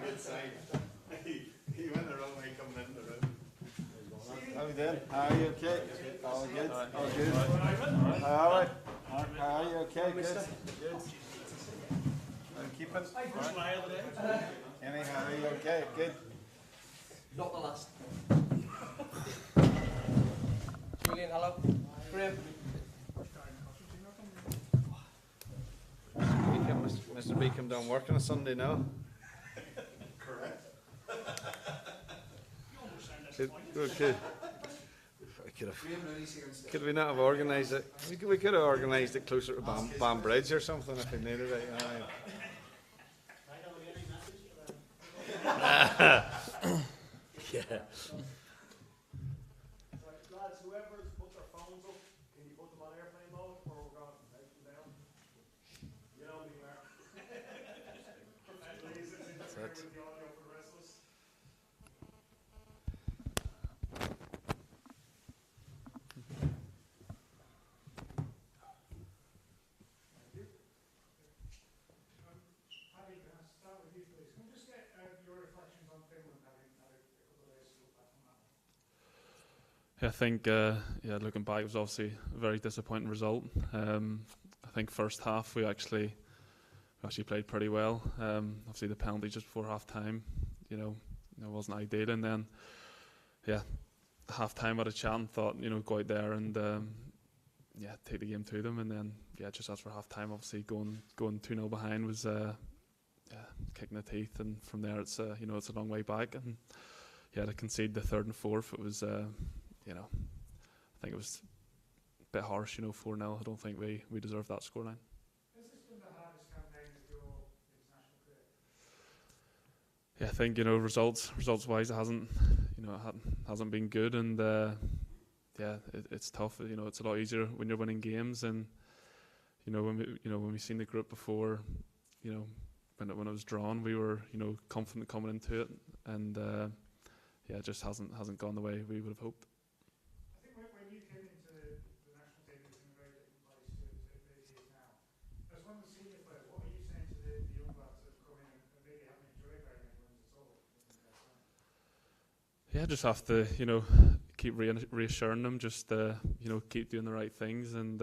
good sign. He went the wrong way coming into the room. How you doing? How are you okay? All good? All good? All right. How are you okay? Good? Good. I'm keeping? Annie, how are you okay? Good? Not the last. Julian, hello. Graham. Mr. Beacom don't work on a Sunday now? Correct. Okay. Could we not have organised it? We could have organised it closer to Banbridge or something if we needed it. Yeah. Lads, whoever's put their phones up, can you put them on airplane mode or we're going to take them down? You know me, Mark. Please, it's interfere with the audio for the rest of us. Thank you. Paddy, can I start with you, please? Can we just get your reflections on Finland, having had a couple of days to look back on that one? I think, looking back, it was obviously a very disappointing result. I think first half we actually played pretty well. Obviously the penalty just before half time, wasn't ideal. And then, half time had a chat and thought, go out there and take the game to them. And then, just as for half time, obviously going 2-0 behind was kicking the teeth. And from there, it's a long way back. And to concede the third and fourth, it was. I think it was a bit harsh, 4-0. I don't think we deserved that scoreline. Has this been the hardest campaign of your international career? Yeah, I think results wise, it hasn't been good, and it's tough. It's a lot easier when you're winning games, and when we seen the group before, when it was drawn, we were confident coming into it, and it just hasn't gone the way we would have hoped. When you came into the national team, it was in a very different place to it is now. As one of the senior players, what are you saying to the young lads that have come in and maybe haven't enjoyed very many wins at all? Yeah, just have to keep reassuring them, just keep doing the right things, and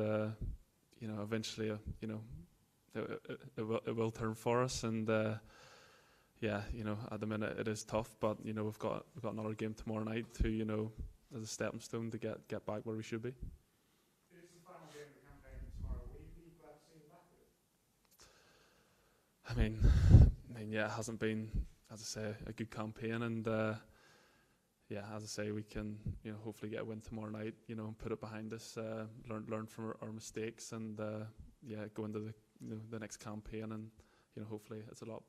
eventually it will turn for us, and at the minute it is tough, but we've got another game tomorrow night to as a stepping stone to get back where we should be. It's the final game of the campaign tomorrow. Will you be glad to see them back with it? I mean, it hasn't been, as I say, a good campaign, and as I say, we can hopefully get a win tomorrow night, and put it behind us, learn from our mistakes, and go into the next campaign, and hopefully it's a lot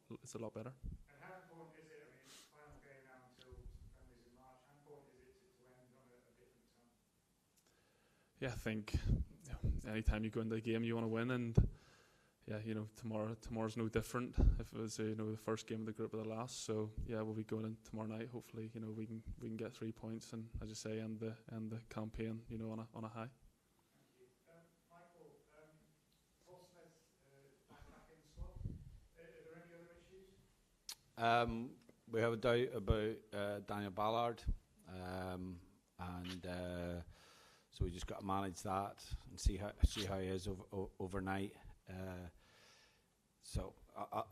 better. And how important is it? I mean, it's the final game now until friendlies in March. How important is it to end on a different tone? Yeah, I think anytime you go into the game, you want to win, and tomorrow's no different. If it was the first game of the group or the last, so we'll be going in tomorrow night. Hopefully, we can get 3 points, and as you say, end the campaign on a high. Thank you. Michael, Paul Smith back in the squad. Are there any other issues? We have a doubt about Daniel Ballard, and so we just got to manage that and see how he is overnight.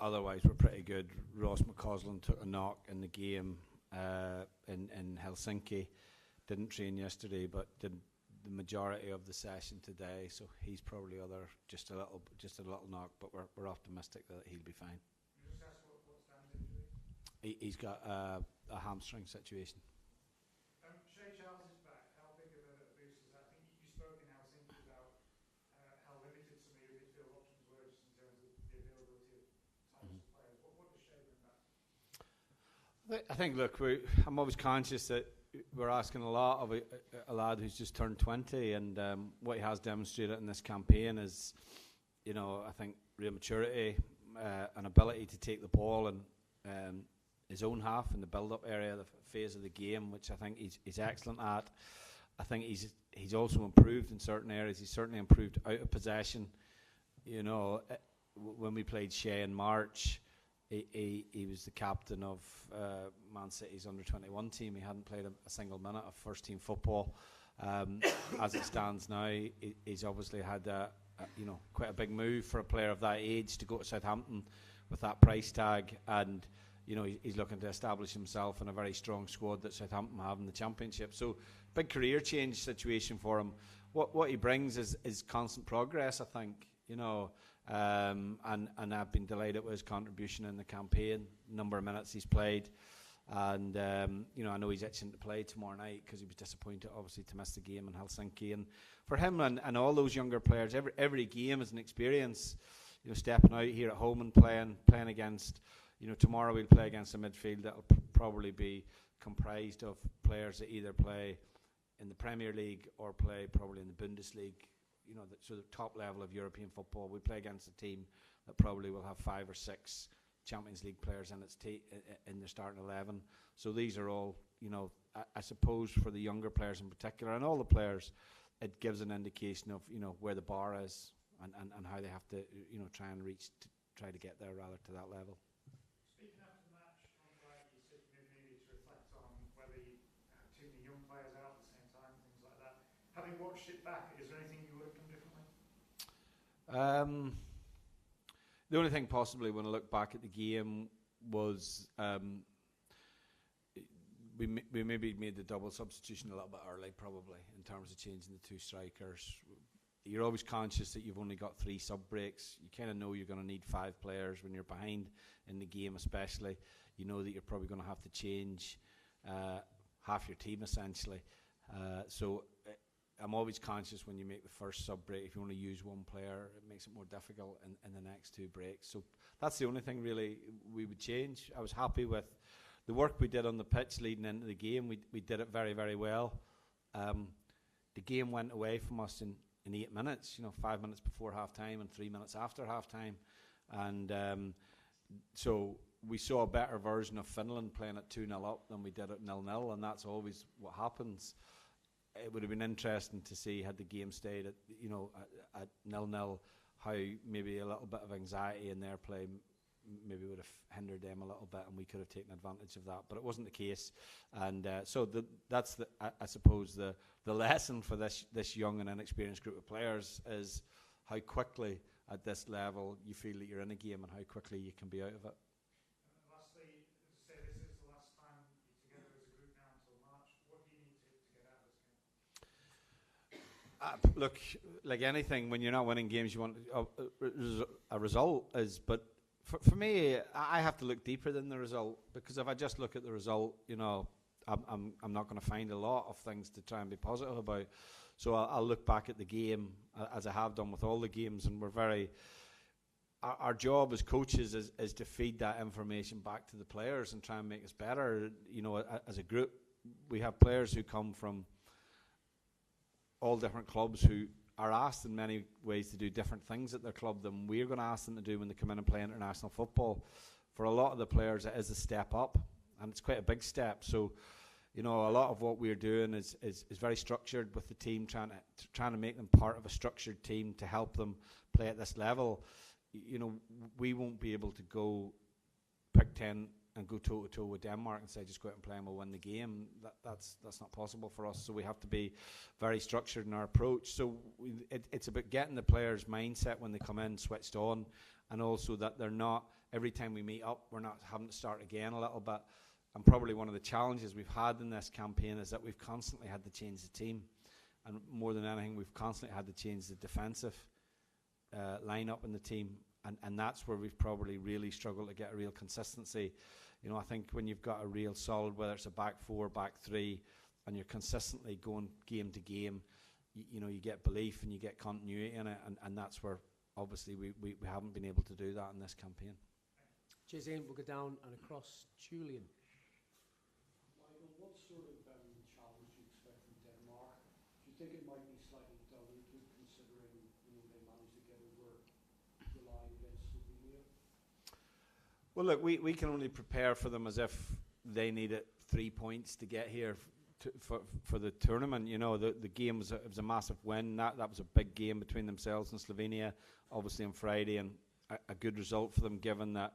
Otherwise we're pretty good. Ross McCausland took a knock in the game in Helsinki. Didn't train yesterday, but did the majority of the session today. So he's probably just a little knock, but we're optimistic that he'll be fine. Can you just ask what's Dan's injury? He's got a hamstring situation. Shea Charles is back. How big of a boost is that? I think you spoke in Helsinki about how limited some of your midfield options were just in terms of the availability of types of players. What does Shea bring back? I think, look, I'm always conscious that we're asking a lot of a lad who's just turned 20, and what he has demonstrated in this campaign is, I think real maturity, an ability to take the ball and his own half in the build-up area, the phase of the game, which I think he's excellent at. I think he's also improved in certain areas. He's certainly improved out of possession. When we played Shea in March, he was the captain of Man City's under-21 team. He hadn't played a single minute of first-team football. As it stands now, he's obviously had quite a big move for a player of that age to go to Southampton with that price tag, and he's looking to establish himself in a very strong squad that Southampton have in the Championship. So big career change situation for him. What he brings is constant progress, I think. And I've been delighted with his contribution in the campaign, number of minutes he's played, and I know he's itching to play tomorrow night because he was disappointed obviously to miss the game in Helsinki. And for him and all those younger players, every game is an experience. Stepping out here at home and playing against, tomorrow we'll play against a midfield that'll probably be comprised of players that either play in the Premier League or play probably in the Bundesliga. So the top level of European football. We play against a team that probably will have 5 or 6 Champions League players in its in their starting 11. So these are all, I suppose for the younger players in particular, and all the players, it gives an indication of where the bar is and how they have to try to get there rather to that level. Speaking after the match on Friday, you said maybe to reflect on whether you had too many young players out at the same time, things like that. Having watched it back, is there anything you would have done differently? The only thing possibly when I look back at the game was we maybe made the double substitution a little bit early, probably, in terms of changing the 2 strikers. You're always conscious that you've only got 3 sub breaks. You kind of know you're going to need 5 players when you're behind in the game, especially. You know that you're probably going to have to change half your team essentially. So I'm always conscious when you make the first sub break, if you only use 1 player, it makes it more difficult in the next 2 breaks. So that's the only thing really we would change. I was happy with the work we did on the pitch leading into the game. We did it very, very well. The game went away from us in 8 minutes, 5 minutes before half time and 3 minutes after half time. And so we saw a better version of Finland playing at 2-0 up than we did at 0-0, and that's always what happens. It would have been interesting to see, had the game stayed at 0-0, how maybe a little bit of anxiety in their play maybe would have hindered them a little bit, and we could have taken advantage of that. But it wasn't the case, and so that's I suppose the lesson for this young and inexperienced group of players is how quickly at this level you feel that you're in a game and how quickly you can be out of it. And lastly, as I say, this is the last time you're together as a group now until March. What do you need to get out of this game? Look, like anything, when you're not winning games, you want a result. But for me, I have to look deeper than the result, because if I just look at the result, I'm not going to find a lot of things to try and be positive about. So I'll look back at the game, as I have done with all the games, and our job as coaches is to feed that information back to the players and try and make us better. As a group, we have players who come from all different clubs who are asked in many ways to do different things at their club than we're going to ask them to do when they come in and play international football. For a lot of the players, it is a step up, and it's quite a big step. So, a lot of what we're doing is very structured with the team, trying to make them part of a structured team to help them play at this level. We won't be able to go pick 10 and go toe-to-toe with Denmark and say just go out and play and we'll win the game. That's not possible for us. So we have to be very structured in our approach. So it's about getting the players' mindset when they come in switched on, and also that they're not, every time we meet up, we're not having to start again a little bit. And probably one of the challenges we've had in this campaign is that we've constantly had to change the team. And more than anything, we've constantly had to change the defensive line-up in the team. And that's where we've probably really struggled to get a real consistency. I think when you've got a real solid, whether it's a back 4, back 3, and you're consistently going game to game, you get belief and you get continuity in it. And that's where, obviously, we haven't been able to do that in this campaign. Cheers, Ian. We'll go down and across. Julian. Michael, what sort of challenge do you expect from Denmark? Do you think it might be slightly diluted, considering they managed to get over July against Slovenia? Well, look, we can only prepare for them as if they needed 3 points to get here for the tournament. The game was a massive win. That was a big game between themselves and Slovenia, obviously on Friday, and a good result for them, given that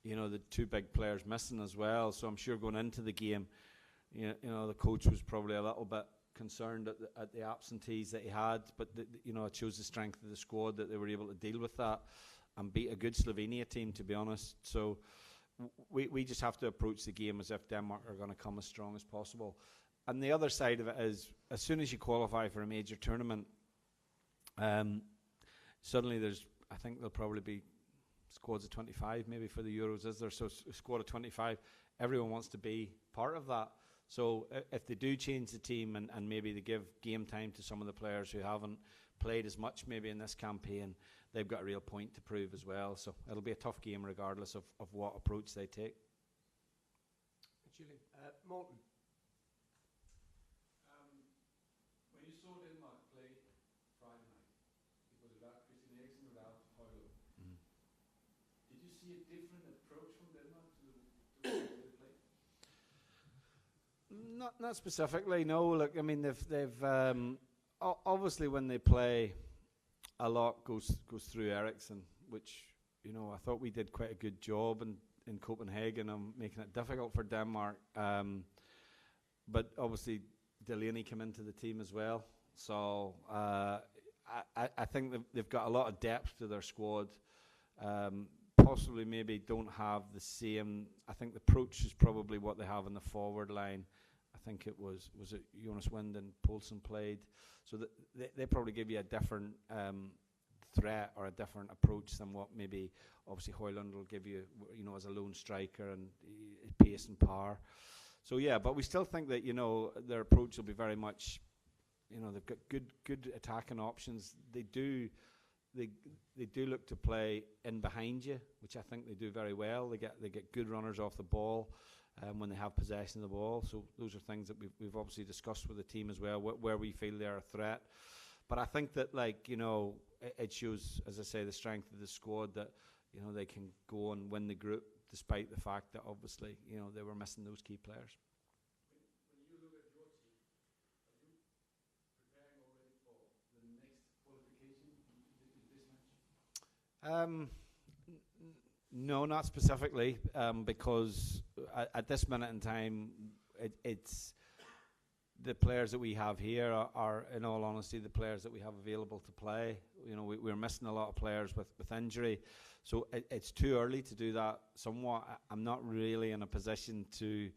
you know, the two big players missing as well. So I'm sure going into the game, you know, the coach was probably a little bit concerned at the absentees that he had, but you know, it shows the strength of the squad that they were able to deal with that and beat a good Slovenia team, to be honest. So we just have to approach the game as if Denmark are going to come as strong as possible. And the other side of it is, as soon as you qualify for a major tournament, suddenly I think there'll probably be squads of 25 maybe for the Euros, is there? So a squad of 25, everyone wants to be part of that. So if they do change the team and maybe they give game time to some of the players who haven't played as much maybe in this campaign, they've got a real point to prove as well. So it'll be a tough game regardless of what approach they take. Julian. Morton. When you saw Denmark play Friday night, it was without Christian Eriksen, without Højlund. Did you see a different approach from Denmark to the way they play? Not specifically, no. Look, I mean, they've obviously when they play, a lot goes through Eriksen, which, you know, I thought we did quite a good job in Copenhagen on making it difficult for Denmark. But obviously Delaney came into the team as well, so I think they've got a lot of depth to their squad. Possibly maybe don't have the same. I think the approach is probably what they have in the forward line. I think it was it Jonas Wind and Poulsen played, so they probably give you a different threat or a different approach than what maybe obviously Højlund will give you, you know, as a lone striker and pace and power. So yeah, but we still think that, you know, their approach will be very much, you know, they've got good attacking options. They do look to play in behind you, which I think they do very well. They get good runners off the ball when they have possession of the ball. So those are things that we've obviously discussed with the team as well, where we feel they're a threat. But I think that, like, you know, it shows, as I say, the strength of the squad that, you know, they can go and win the group despite the fact that obviously, you know, they were missing those key players. When you look at your team, are you preparing already for the next qualification in this match? No, not specifically, because at this minute in time, it's the players that we have here are, in all honesty, the players that we have available to play. You know, we're missing a lot of players with injury, so it's too early to do that. Somewhat, I'm not really in a position to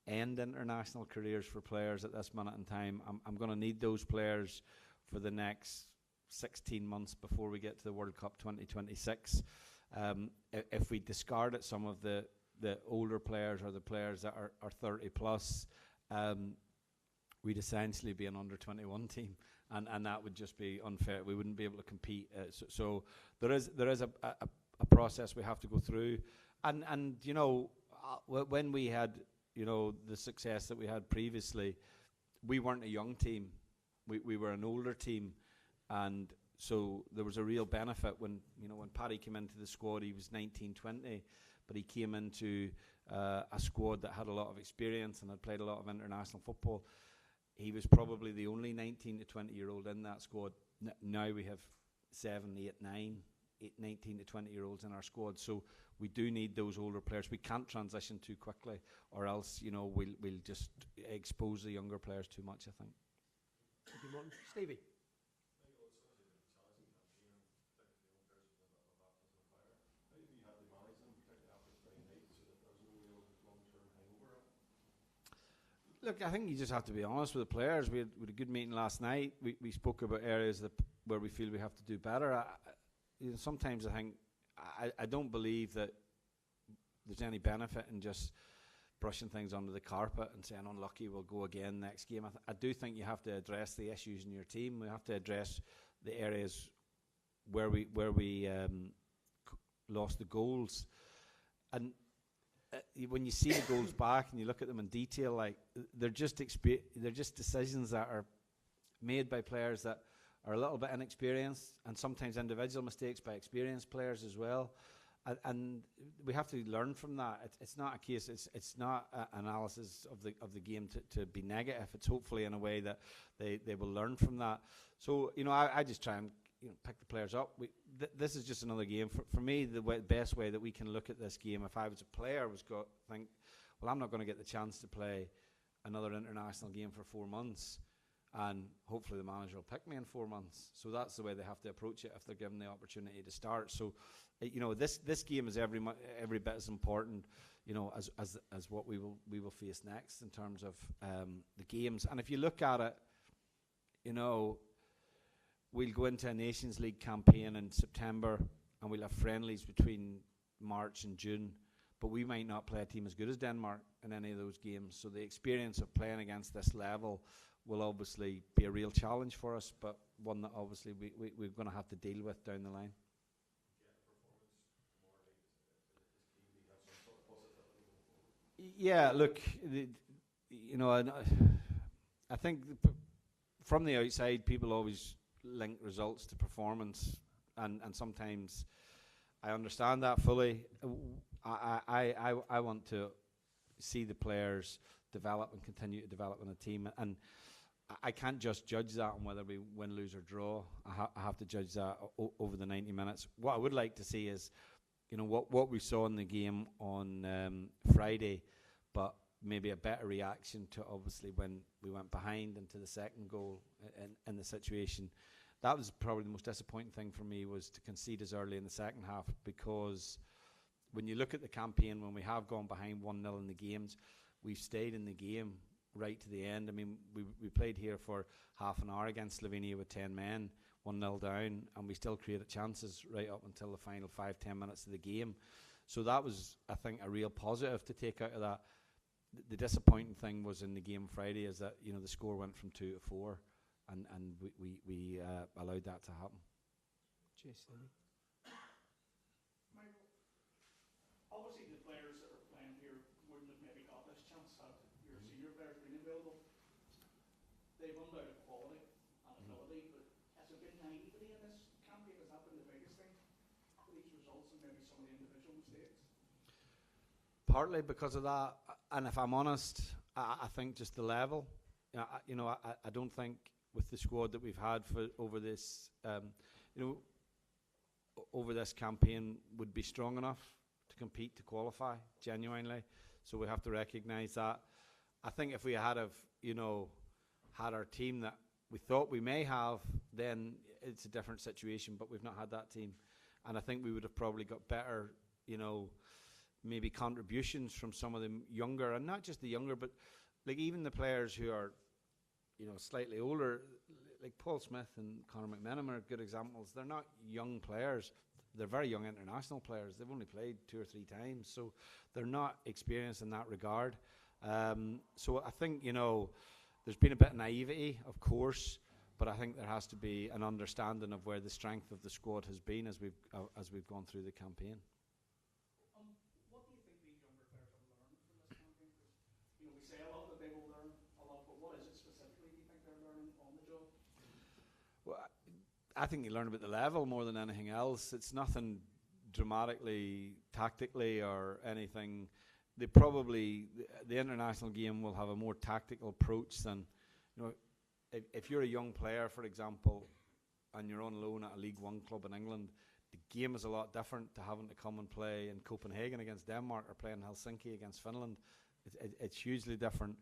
end international careers for players at this minute in time. I'm going to need those players for the next 16 months before we get to the World Cup 2026. If we discarded some of the older players or the players that are 30 plus, we'd essentially be an under-21 team, and that would just be unfair. We wouldn't be able to compete. So there is a process we have to go through, and you know, when we had, you know, the success that we had previously, we weren't a young team. We were an older team, and so there was a real benefit when, you know, when Paddy came into the squad. He was 19, 20, but he came into a squad that had a lot of experience and had played a lot of international football. He was probably the only 19 to 20-year-old in that squad. Now we have 7, 8, 9, 19 to 20-year-olds in our squad. So we do need those older players. We can't transition too quickly, or else, you know, we'll just expose the younger players too much, I think. Thank you, Morton. Stevie. Look, I think you just have to be honest with the players. We had a good meeting last night. We spoke about areas where we feel we have to do better. You know, sometimes I think I don't believe that there's any benefit in just brushing things under the carpet and saying unlucky, we'll go again next game. I do think you have to address the issues in your team. We have to address the areas where we lost the goals, and when you see the goals back and you look at them in detail, like they're just decisions that are made by players that are a little bit inexperienced, and sometimes individual mistakes by experienced players as well. And we have to learn from that. It's not a case. It's not an analysis of the game to be negative. It's hopefully in a way that they will learn from that. So, you know, I just try and pick the players up. This is just another game. For me, the best way that we can look at this game, if I was a player, was think, well, I'm not going to get the chance to play another international game for 4 months, and hopefully the manager will pick me in 4 months. So that's the way they have to approach it if they're given the opportunity to start. So, this game is every bit as important, as what we will face next in terms of the games. And if you look at it, we'll go into a Nations League campaign in September, and we'll have friendlies between March and June, but we might not play a team as good as Denmark in any of those games. So the experience of playing against this level will obviously be a real challenge for us, but one that obviously we're going to have to deal with down the line. Yeah, look, I think from the outside, people always link results to performance, and sometimes I understand that fully. I want to see the players develop and continue to develop in a team, and I can't just judge that on whether we win, lose or draw. I have to judge that over the 90 minutes. What I would like to see is, what we saw in the game on Friday, but maybe a better reaction to obviously when we went behind into the second goal in the situation. That was probably the most disappointing thing for me, was to concede as early in the second half, because when you look at the campaign, when we have gone behind 1-0 in the games, we've stayed in the game right to the end. I mean, we played here for half an hour against Slovenia with 10 men, 1-0 down, and we still created chances right up until the final 5-10 minutes of the game. So that was, I think, a real positive to take out of that. The disappointing thing was in the game Friday is that the score went from 2 to 4, and we allowed that to happen. Jason. Michael, obviously the players that are playing here wouldn't have maybe got this chance had your senior players been available. They've run out of quality and ability, but has there been naivety in this campaign? Has that been the biggest thing for these results and maybe some of the individual mistakes? Partly because of that, and if I'm honest, I think just the level. I don't think with the squad that we've had for over this campaign would be strong enough to compete, to qualify genuinely. So we have to recognise that. I think if we had had our team that we thought we may have, then it's a different situation. But we've not had that team, and I think we would have probably got better, maybe contributions from some of the younger, and not just the younger, but like even the players who are, slightly older, like Paul Smith and Conor McMenamin are good examples. They're not young players. They're very young international players. They've only played 2 or 3 times, so they're not experienced in that regard. So I think, there's been a bit of naivety, of course, but I think there has to be an understanding of where the strength of the squad has been as we've gone through the campaign. What do you think these younger players have learned from this campaign? Because, we say a lot that they will learn a lot, but what is it specifically do you think they're learning on the job? Well, I think you learn about the level more than anything else. It's nothing dramatically, tactically or anything. The international game will have a more tactical approach than, if you're a young player, for example, and you're on loan at a League One club in England, the game is a lot different to having to come and play in Copenhagen against Denmark or play in Helsinki against Finland. It's hugely different.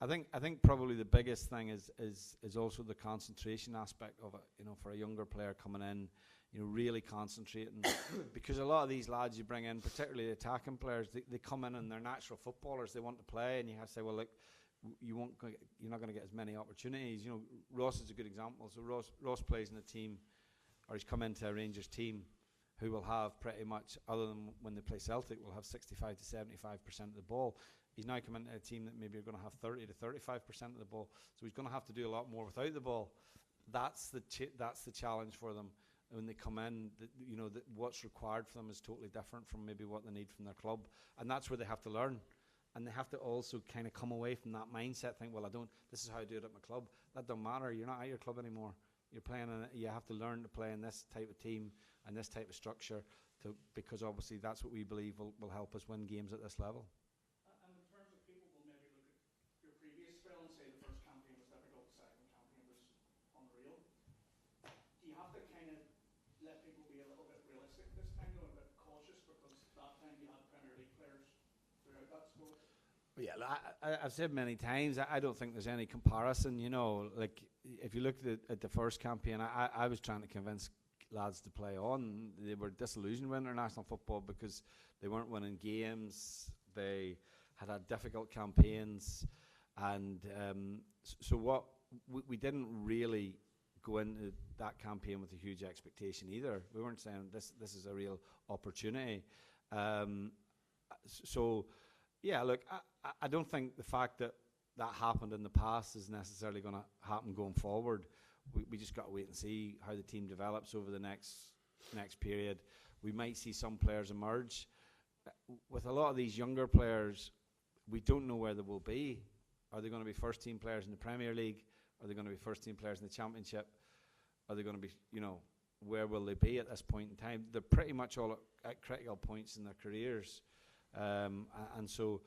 I think probably the biggest thing is also the concentration aspect of it. For a younger player coming in, really concentrating, because a lot of these lads you bring in, particularly the attacking players, they come in and they're natural footballers. They want to play, and you have to say, well, look, you're not going to get as many opportunities. Ross is a good example. So Ross plays in a team, or he's come into a Rangers team who will have pretty much, other than when they play Celtic, will have 65 to 75% of the ball. He's now come into a team that maybe are going to have 30 to 35% of the ball. So he's going to have to do a lot more without the ball. That's the challenge for them when they come in. What's required for them is totally different from maybe what they need from their club, and that's where they have to learn. And they have to also kind of come away from that mindset, think, well, this is how I do it at my club. That don't matter. You're not at your club anymore. You're playing you have to learn to play in this type of team and this type of structure, because obviously that's what we believe will help us win games at this level. And in terms of people will maybe look at your previous spell and say the first campaign was difficult, the second campaign was unreal. Do you have to kind of Yeah, I've said many times, I don't think there's any comparison, you know. Like, if you looked at the first campaign, I was trying to convince lads to play on. They were disillusioned with international football because they weren't winning games. They had difficult campaigns. And so what we didn't really go into that campaign with a huge expectation either. We weren't saying this is a real opportunity. So, yeah, look, I don't think the fact that happened in the past is necessarily going to happen going forward. We just got to wait and see how the team develops over the next period. We might see some players emerge. With a lot of these younger players, we don't know where they will be. Are they going to be first-team players in the Premier League? Are they going to be first-team players in the Championship? Are they going to be, where will they be at this point in time? They're pretty much all at critical points in their careers. And so,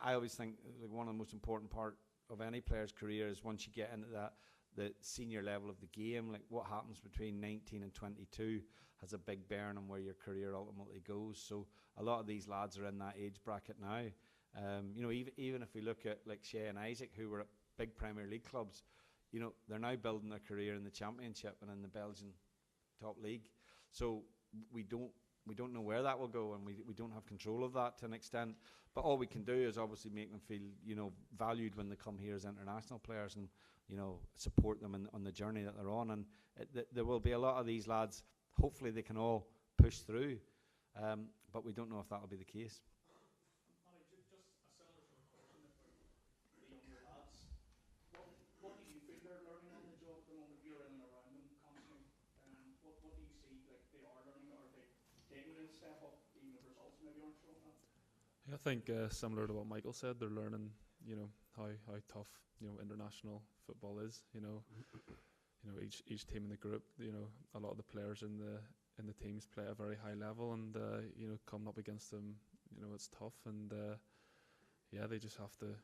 I always think like one of the most important part of any player's career is once you get into the senior level of the game, like what happens between 19 and 22 has a big bearing on where your career ultimately goes. So a lot of these lads are in that age bracket now. Even if we look at like Shea and Isaac, who were at big Premier League clubs, they're now building their career in the Championship and in the Belgian top league. So we don't know where that will go, and we don't have control of that to an extent. But all we can do is obviously make them feel, valued when they come here as international players, and, support them on the journey that they're on. And there will be a lot of these lads. Hopefully they can all push through, but we don't know if that will be the case. Just a similar sort of question about the younger lads. What do you feel they're learning on the job at the moment? You're in and around them constantly. What do you see like they are learning, or are they taking a step up, even if results maybe aren't showing that? I think similar to what Michael said, they're learning, how tough, international football is. Each team in the group, a lot of the players in the teams play at a very high level, and coming up against them, it's tough, and they just have to,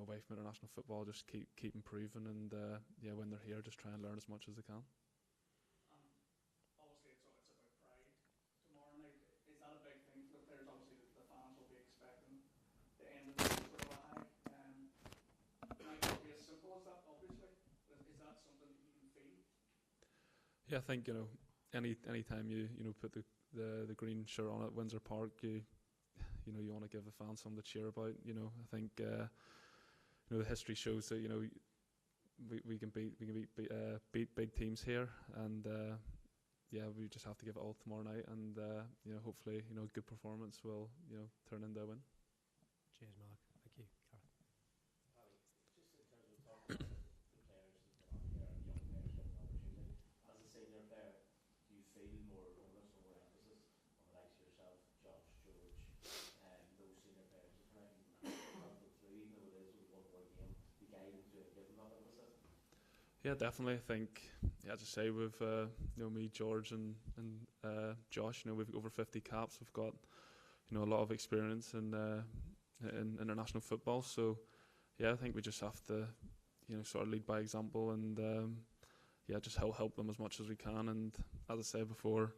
away from international football, just keep improving, and when they're here, just try and learn as much as they can. Obviously, it's about pride tomorrow night. Is that a big thing for the players? Obviously, the fans will be expecting the end of the sort of a high. Might not be as simple as that, obviously. Is that something that you can feel? Yeah, I think any time you put the green shirt on at Windsor Park, you want to give the fans something to cheer about. I think the history shows that we can beat big teams here, and we just have to give it all tomorrow night, and hopefully good performance will turn into a win. Cheers, Mark. Thank you. Gareth. Just in terms of talking about the players that are on here and young players getting an opportunity, as a senior player, do you feel more onus or more emphasis on the likes of yourself, Josh, George, those senior players to try and help them through, even though it is with one more game, to guide them through and give them that emphasis? Yeah, definitely. I think, as I say, with me, George, and Josh, we've over 50 caps. We've got a lot of experience in international football. So I think we just have to sort of lead by example, and just help them as much as we can. And as I said before,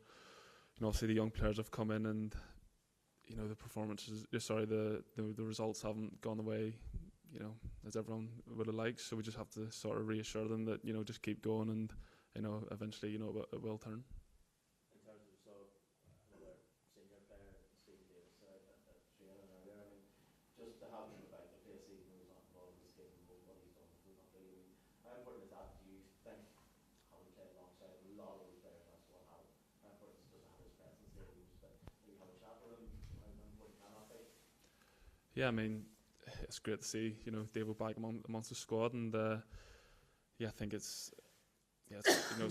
obviously the young players have come in, and the performances, the results haven't gone the way as everyone would have liked. So we just have to sort of reassure them that just keep going, and eventually it will turn. In terms of another senior player, Stephen Davis, training earlier, I mean, just to have him about the place, even though he's not involved in this game, what he's done with not really. How important is that, do you think, having played alongside a lot of those players, that's what happened? How important is it just to have his presence there, just that you have a chat with him? How important can that be? Yeah, I mean, it's great to see David back amongst the squad, and I think it's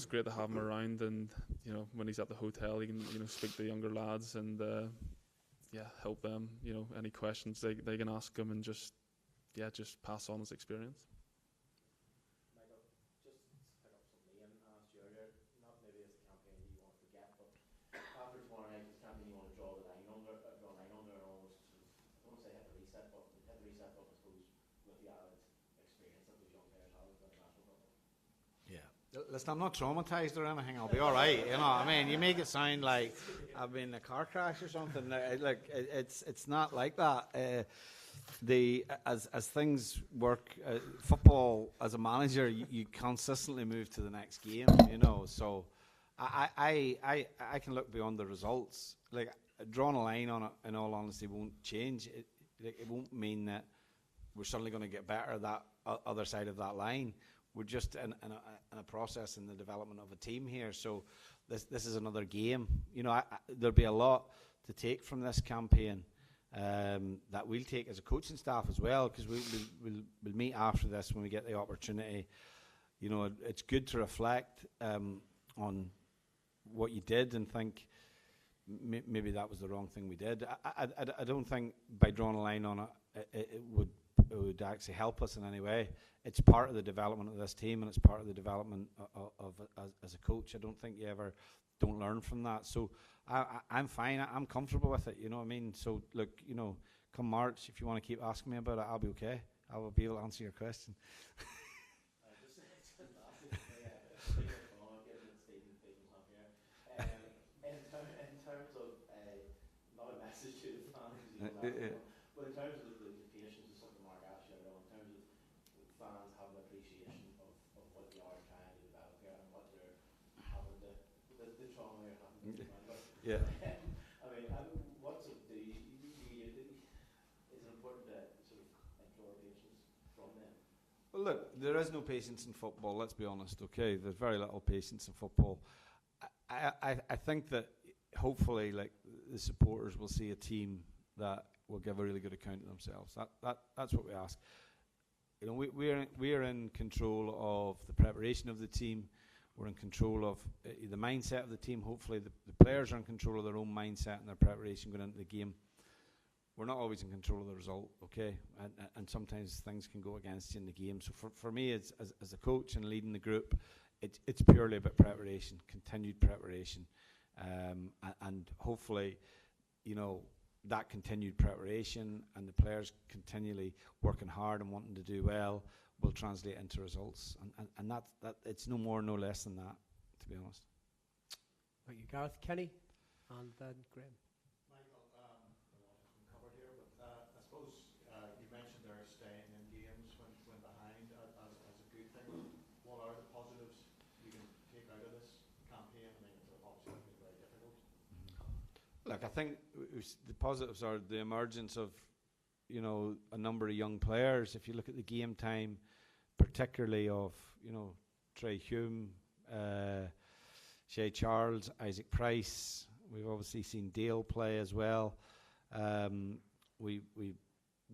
great to have him around, and when he's at the hotel, he can speak to the younger lads and help them. Any questions they can ask him, and just pass on his experience. Michael, just to pick up something Ian asked you earlier, not maybe it's the campaign that you want to forget, but after tomorrow night, this campaign you want to draw the line under, and almost sort of, I don't want to say hit the reset button, I suppose, with the added experience that those young players have with international football. Yeah, Listen, I'm not traumatized or anything. I'll be all right. You know, I mean, you make it sound like I've been in a car crash or something. It's not like that. As things work, football as a manager, you consistently move to the next game. You know, so I can look beyond the results. Like drawing a line on it, in all honesty, won't change. It won't mean that we're suddenly going to get better that other side of that line. We're just in a process in the development of a team here. So this is another game. You know, there'll be a lot to take from this campaign that we'll take as a coaching staff as well, because we'll meet after this when we get the opportunity. You know, it's good to reflect on what you did and think maybe that was the wrong thing we did. I don't think by drawing a line on it, it would actually help us in any way. It's part of the development of this team, and it's part of the development of as a coach. I don't think you ever don't learn from that. So I'm fine. I'm comfortable with it. You know what I mean? So look, you know, come March, if you want to keep asking me about it, I'll be okay. I will be able to answer your question. But in terms of the patience is something Mark asked you about, in terms of fans having appreciation of what you are trying to develop here and what you're having the trauma you're having to develop. Yeah. I mean, what's it do? Is it important to sort of implore patience from them? Well, look, there is no patience in football, let's be honest, okay? There's very little patience in football. I think that hopefully, like, the supporters will see a team that will give a really good account of themselves. That's what we ask. You know, we are in control of the preparation of the team. We're in control of the mindset of the team. Hopefully the players are in control of their own mindset and their preparation going into the game. We're not always in control of the result, okay? And sometimes things can go against you in the game. So for me, as a coach and leading the group, it's purely about preparation, continued preparation. And hopefully, you know, that continued preparation and the players continually working hard and wanting to do well will translate into results. And that it's no more, no less than that, to be honest. Thank you, Gareth. Kenny, and then Graham. Michael, a lot has been covered here, but I suppose you mentioned there staying in games when behind as a good thing. What are the positives you can take out of this campaign? I mean, it's obviously been very difficult. Look, I think the positives are the emergence of, you know, a number of young players. If you look at the game time, particularly of, you know, Trey Hume, Shea Charles, Isaac Price. We've obviously seen Dale play as well. We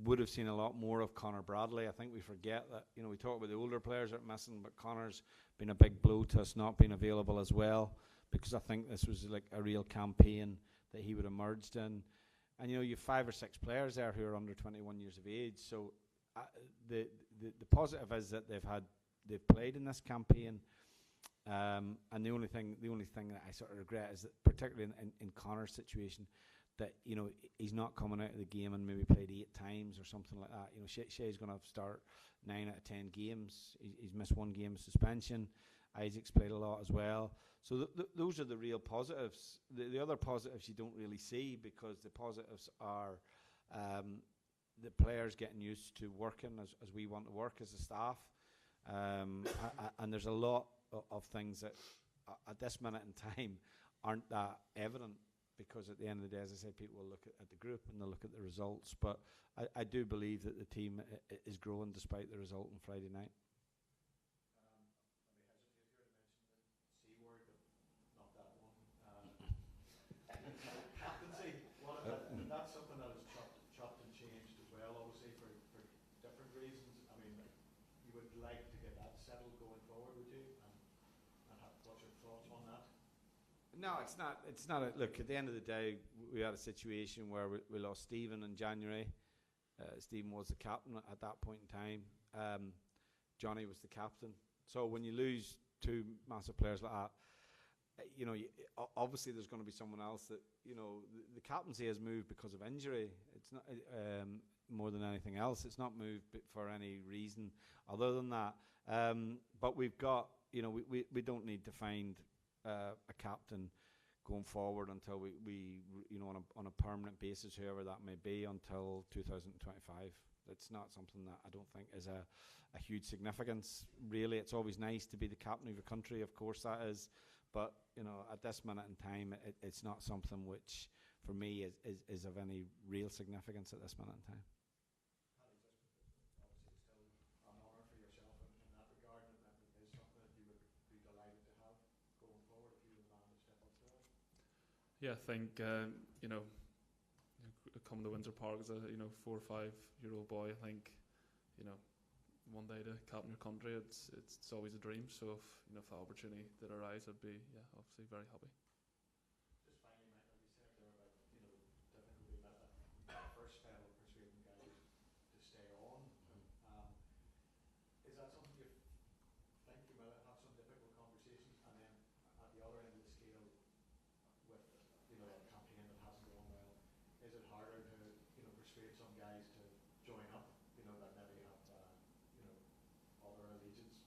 would have seen a lot more of Connor Bradley. I think we forget that, you know, we talk about the older players that are missing, but Connor's been a big blow to us not being available as well, because I think this was like a real campaign that he would have merged in. And, you know, you have 5 or 6 players there who are under 21 years of age. So the positive is that they've played in this campaign. And the only thing that I sort of regret is that, particularly in Connor's situation, that, you know, he's not coming out of the game and maybe played 8 times or something like that. You know, Shea's going to start 9 out of 10 games. He's missed 1 game of suspension. Isaac's played a lot as well. So those are the real positives. The other positives you don't really see, because the positives are the players getting used to working as we want to work as a staff. And there's a lot of things that at this minute in time aren't that evident, because at the end of the day, as I said, people will look at the group and they'll look at the results. But I do believe that the team is growing despite the result on Friday night. Captaincy, that's something that is chopped and changed as well, obviously, for different reasons. I mean, you would like to get that settled going forward, would you? And what's your thoughts on that? No, it's not. Look, at the end of the day, we had a situation where we lost Stephen in January. Stephen was the captain at that point in time. Johnny was the captain. So when you lose 2 massive players like that, you know, obviously there's going to be someone else that, you know, the captaincy has moved because of injury. It's not, more than anything else. It's not moved for any reason other than that. But we've got, you know, we don't need to find a captain going forward until we you know, on a permanent basis, whoever that may be, until 2025. It's not something that I don't think is a huge significance. Really, it's always nice to be the captain of your country, of course that is, but you know, at this minute in time, it's not something which, for me, is of any real significance at this minute in time. Obviously, it's still an honour for yourself in that regard, and that is something that you would be delighted to have going forward if you were the man to step up to it. Yeah, I think you know, coming to Windsor Park as a 4 or 5 year old boy, I think, you know, one day to captain your country, it's always a dream. So if the opportunity did arise, I'd be obviously very happy. Just finally, Michael, you said there about difficulty that first spell of persuading guys to stay on. Is that something you think you might have some difficult conversations, and then at the other end of the scale, with a campaign that hasn't gone well, is it harder to persuade some guys to join up? That maybe have other allegiance.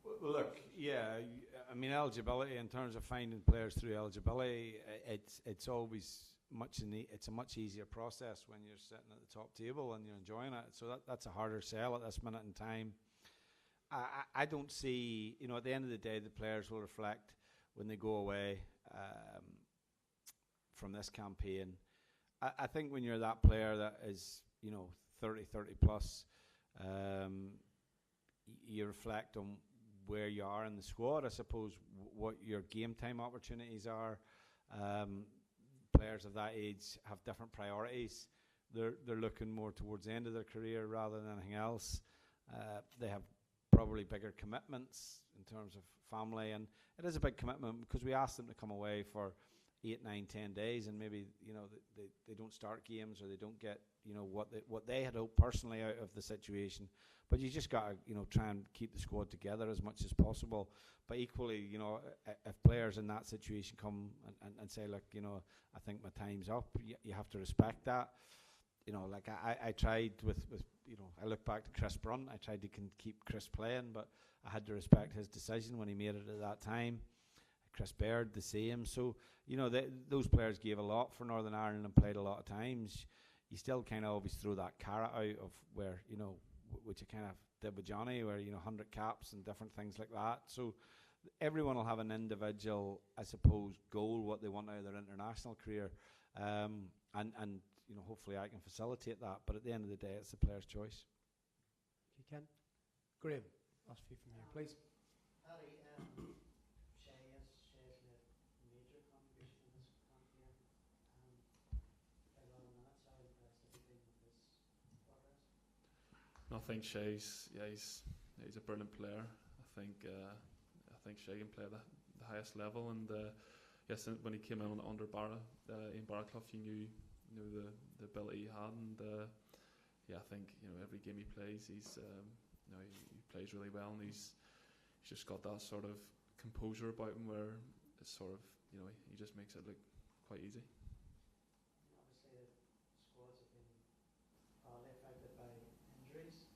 Well, look, yeah, I mean, eligibility, in terms of finding players through eligibility, it's always it's a much easier process when you're sitting at the top table and you're enjoying it. So that's a harder sell at this minute in time. I don't see, at the end of the day, the players will reflect when they go away from this campaign. I think when you're that player that is, 30 plus, you reflect on where you are in the squad, I suppose, what your game time opportunities are. Players of that age have different priorities. They're looking more towards the end of their career rather than anything else. They have probably bigger commitments in terms of family, and it is a big commitment because we ask them to come away for 8, 9, 10 days, and maybe they don't start games, or they don't get what they had hoped personally out of the situation. But you just got to try and keep the squad together as much as possible. But equally, if players in that situation come and say, look, I think my time's up, you have to respect that. Like I tried with I look back to Chris Brunt. I tried to keep Chris playing, but I had to respect his decision when he made it at that time. Chris Baird, the same. So, those players gave a lot for Northern Ireland and played a lot of times. You still kind of always throw that carrot out of where, which I kind of did with Johnny, where, 100 caps and different things like that. So everyone will have an individual, I suppose, goal, what they want out of their international career. And hopefully I can facilitate that. But at the end of the day, it's the player's choice. You can. Graham, last few from you, please. Paddy, Shay has made a major contribution in this campaign. Played a lot of minutes. How impressed have you been with his progress? I think Shay's he's a brilliant player. I think Shay can play the highest level, and yes, when he came in under in Barraclough, you knew the ability he had, and I think every game he plays, he's he plays really well, and he's just got that sort of composure about him where it's sort of he just makes it look quite easy. Obviously, the squads have been badly affected by injuries.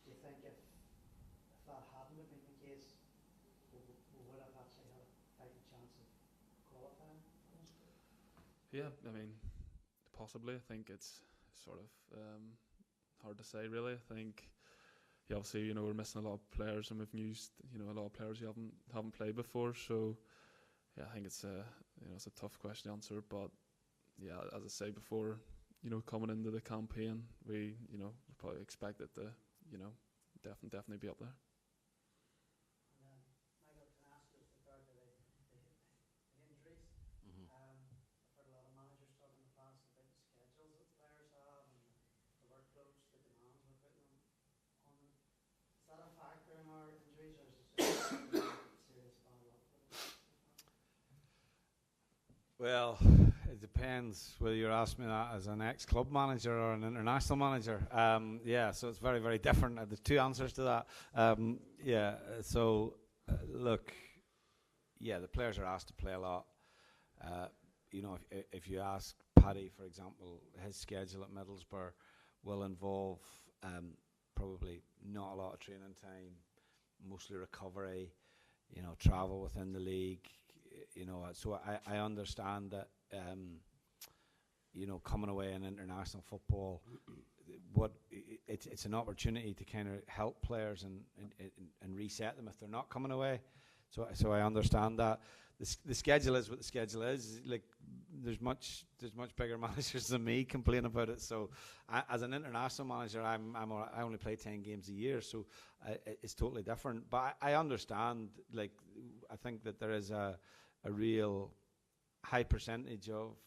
Do you think if that hadn't been the case, we would have actually had a fighting chance of qualifying? Yeah, I mean, possibly. I think it's sort of hard to say, really. I think, obviously, we're missing a lot of players, and we've used, a lot of players who haven't played before. So, I think it's a tough question to answer. But as I say before, coming into the campaign, we probably expect it to, definitely be up there. And then, Michael, can I ask just regarding the injuries? Mm-hmm. I've heard a lot of managers talk in the past about the schedules that players have and the workloads, the demands we're putting on them. Is that a factor in our injuries, or is it just serious bad luck with it? Well, it depends whether you're asking me that as an ex-club manager or an international manager. So it's very, very different. There's two answers to that. Look, the players are asked to play a lot. If you ask Paddy, for example, his schedule at Middlesbrough will involve probably not a lot of training time, mostly recovery, travel within the league. So I understand that, coming away in international football, it's an opportunity to kind of help players and reset them if they're not coming away. So I understand that. The schedule is what the schedule is. Like, there's much bigger managers than me complain about it. So as an international manager, I only play 10 games a year, so it's totally different. But I understand. Like, I think that there is a real high percentage of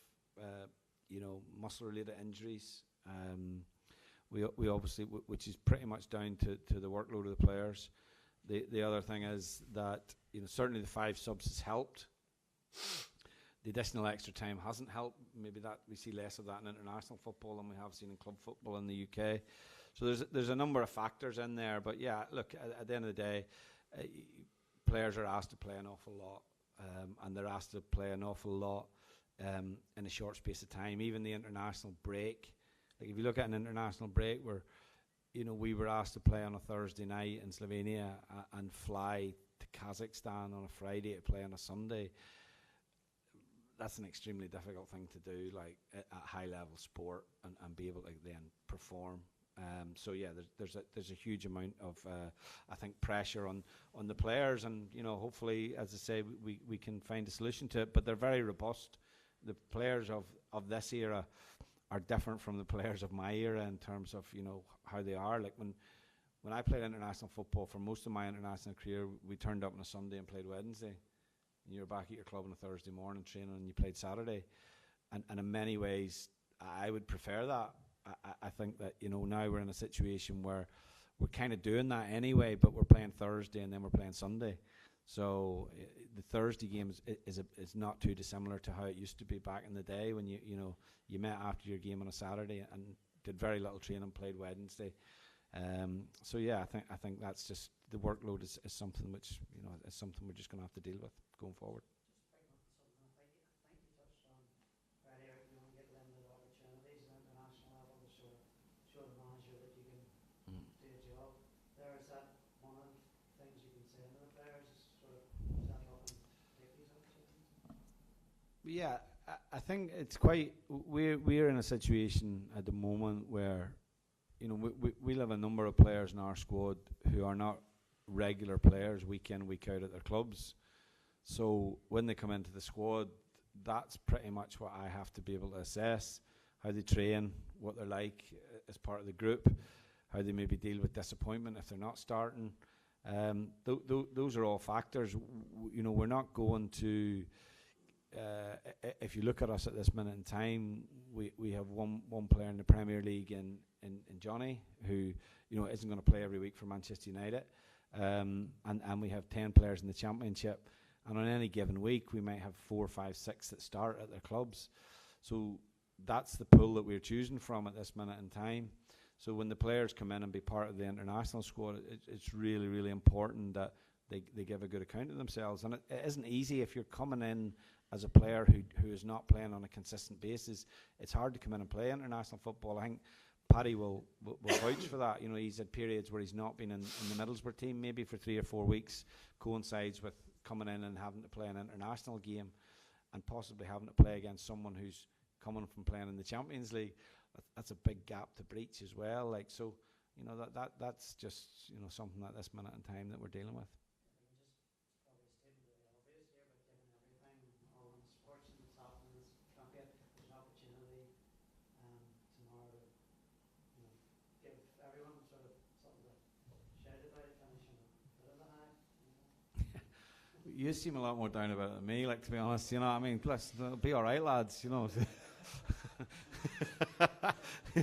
muscle-related injuries. We obviously, which is pretty much down to the workload of the players. The other thing is that certainly the 5 subs has helped. The additional extra time hasn't helped. Maybe that we see less of that in international football than we have seen in club football in the UK. So there's a number of factors in there. But yeah, look, at the end of the day, players are asked to play an awful lot, and they're asked to play an awful lot in a short space of time. Even the international break. Like, if you look at an international break where we were asked to play on a Thursday night in Slovenia and fly to Kazakhstan on a Friday to play on a Sunday. That's an extremely difficult thing to do, like at high level sport, and be able to then perform. So yeah, there's a huge amount of I think pressure on the players, and hopefully, as I say, we can find a solution to it. But they're very robust. The players of this era are different from the players of my era in terms of how they are. Like, when I played international football, for most of my international career, we turned up on a Sunday and played Wednesday, and you were back at your club on a Thursday morning training, and you played Saturday. And in many ways, I would prefer that. I think that now we're in a situation where we're kind of doing that anyway, but we're playing Thursday and then we're playing Sunday. So the Thursday game is not too dissimilar to how it used to be back in the day, when you met after your game on a Saturday and did very little training, played Wednesday. So yeah, I think that's just the workload is something which is something we're just going to have to deal with going forward. Just picking up something I think you touched on earlier. You get limited opportunities at international level to show the manager that you can do a job. There is that one of the things you can say to the players is sort of step up and take these opportunities. Yeah, I think it's quite. We're in a situation at the moment where, we have a number of players in our squad who are not regular players week in, week out at their clubs. So when they come into the squad, that's pretty much what I have to be able to assess: how they train, what they're like as part of the group, how they maybe deal with disappointment if they're not starting. Those are all factors. We're not going to. If you look at us at this minute in time, we have one player in the Premier League in Johnny, who isn't going to play every week for Manchester United, and we have 10 players in the Championship, and on any given week we might have 4, 5, 6 that start at their clubs. So that's the pool that we're choosing from at this minute in time. So when the players come in and be part of the international squad, it's really, really important that they give a good account of themselves. And it isn't easy if you're coming in as a player who is not playing on a consistent basis. It's hard to come in and play international football. I think Paddy will vouch for that. He's had periods where he's not been in the Middlesbrough team maybe for 3 or 4 weeks, coincides with coming in and having to play an international game and possibly having to play against someone who's coming from playing in the Champions League. That's a big gap to breach as well. So that's just something at this minute in time that we're dealing with. You seem a lot more down about it than me, like, to be honest. Plus, it'll be all right, lads.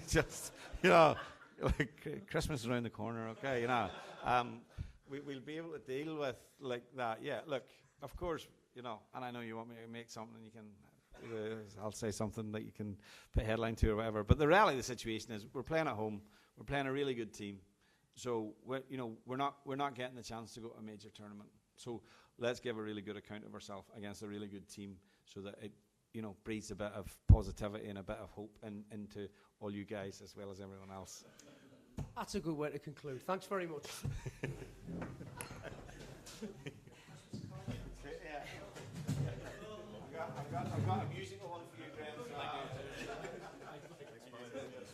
Just, like, Christmas is around the corner, okay? We'll be able to deal with like that. Yeah, look, of course, and I know you want me to make something. You can, I'll say something that you can put a headline to or whatever. But the reality of the situation is, we're playing at home. We're playing a really good team. So we're not getting the chance to go to a major tournament. So let's give a really good account of ourselves against a really good team, so that you know, breathes a bit of positivity and a bit of hope into all you guys as well as everyone else. That's a good way to conclude. Thanks very much. I've got a music